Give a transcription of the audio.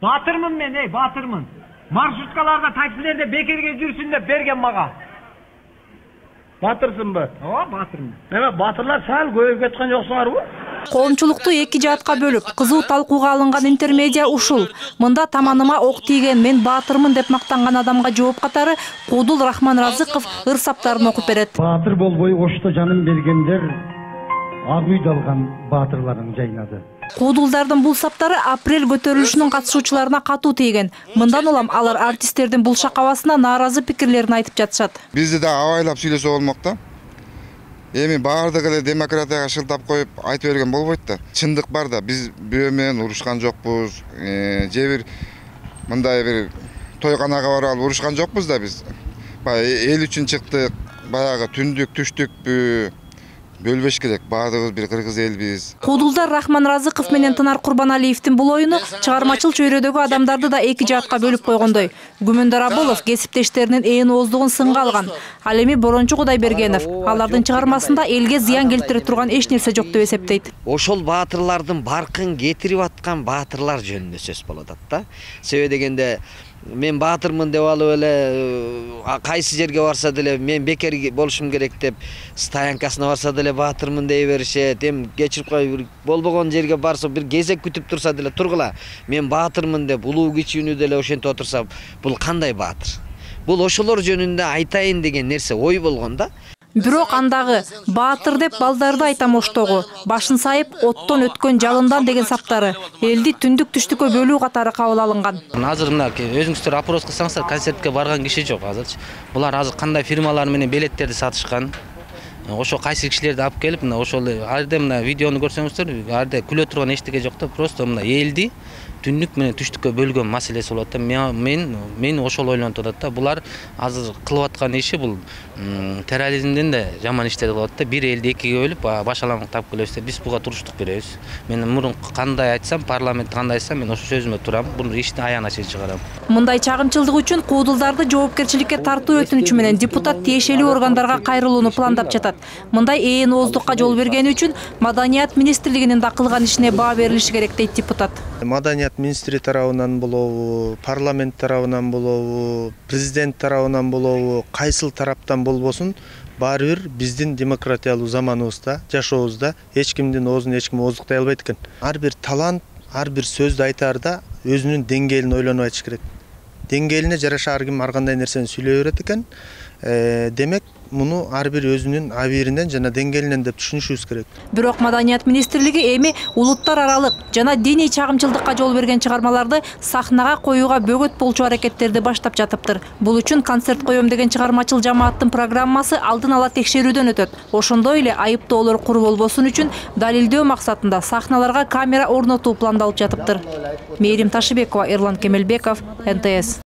Batırmın men, batırmın. Marşrutkalarda, taksilerde bekerge жүрсün деп берген мага. Batırsın bu. Ооба, батырмын. Demek batırlar sal көйüp ketken yoksunlar bu. Коомчулукту эки жаатка бөлүп, кызуу талкууга алынган интермедиа ушул. Мында таманыма ок тийген, мен баатырмын деп мактанган адамга жооп катары Куудул Рахманразыков ыр саптарын окуп берет. Батыр болбой ошто жанын бергендер ак үйдө алган баатырларын жайнады. Куудулдардын бул саптары апрель көтөрүлүшүнүн катышуучуларына катуу тийген. Мындан улам алар артисттердин бул шакабасына нааразы пикирлерин айтып жатышат. Бизди да абайлап сүйлөсө болмок да. Эми баардыгы эле демократияга шылтап коюп айтып берген болбойт да. Чындык бар да, биз бирөө менен урушкан жокпуз. Же бир мындай бир тойканага барып урушкан жокпуз да биз. Баягы эл үчүн чыктык. Баягы түндүк, түштүкпү бөлбөш керек. Баардыгыбыз бир кыргыз элбиз. Куудулдар Рахманразыков менен Тынар Курбаналиевдин бул оюну чыгармачыл чөйрөдөгү адамдарды да эки жаатка бөлүп койгондой. Гүмөндөр Аболов кесиптештеринин ээн ооздугун сынга алган. Ал эми Борончу Кудайбергенов алардын чыгармасында элге зыян келтире турган эч нерсе жок деп эсептейт. Ошол баатырлардын баркын кетирип аткан баатырлар жөнүндө сөз болот да. Себеби дегенде мен баатырмын деп алып эле кайсы жерге барса деле мен бекер болушум керек деп стоянкасына барса деле баатырмын дей беришет. Эми кечирип кой, болбогон жерге барса бир кезек күтүп турса деле тургула. Мен баатырмын деп улуу кичүүнү деле ошентип отурса, бул кандай баатыр? Бул ошолор жөнүндө айтайын деген нерсе ой болгон да. Бирок андагы баатыр деп балдарды айтам оштогу, башын сайып оттон өткөн жалындан деген саптары элди түндүк түштүккө бөлүү катары кабыл алынган. Азыр мына өзүңүздөр опрос кылсаңыздар, концертке барган киши жок азырчы. Булар азыр кандай фирмалар менен билеттерди сатышкан. Ошо кайсы кишилерди алып келип, мына ошол арде мына видеону көрсөңүздөр, арде күлө турган эчтеке жок да, просто мына элди түндүк менен түштүккө бөлгөн маселеси болот да. Мен ошол ойлонуп атат да. Булар азыр кылып аткан иши бул терроризмден да жаман иштер кылат да. Бир элди экиге бөлүп башаламык тап келебиз. Биз буга туруштук беребиз. Мен мурун кандай айтсам, парламент кандай айтсам, мен ошо сөзүмө турам. Бул ишти аянтча чейин чыгарам. Мындай чагымчылдык үчүн Куудулдарды жоопкерчиликке тартуу өтүнүчү менен депутат тиешелүү органдарга кайрылууну пландап жатат. Мындай ээн ооздукка жол бергени үчүн Маданият министрлигинин да кылган ишине баа берилиши керек дейт депутат. Маданият министри тарабынан болобу, парламент тарабынан болобу, президент тарабынан болобу, кайсыл тараптан болбосун, баары бир биздин демократиялуу заманыбызда, жашообузда эч кимдин оозун эч ким ооздуктай албайт экен. Ар бир талант, ар бир сөздү айтаарда өзүнүн деңгээлин ойлонуп айтыш керек. Деңгээлине жараша ар ким ар кандай нерсени сүйлөй берет экен. Демек, муну ар бир өзүнүн абийиринен жана деңгээлинен деп түшүнүшүбүз керек. Бирок Маданият министрлиги эми улуттар аралык жана диний чагымчылдыкка жол берген чыгармаларды сахнага коюуга бөгөт болчу аракеттерди баштап жатыптыр. Бул үчүн концерт коем деген чыгармачыл жамааттын программасы алдын ала текшерүүдөн өтөт. Ошондой эле айыптоолор кур болбосун үчүн далилдөө максатында сахналарга камера орнотуу пландалып жатыптыр. Мээрим Ташыбекова, Эрлан Кемелбеков, НТС.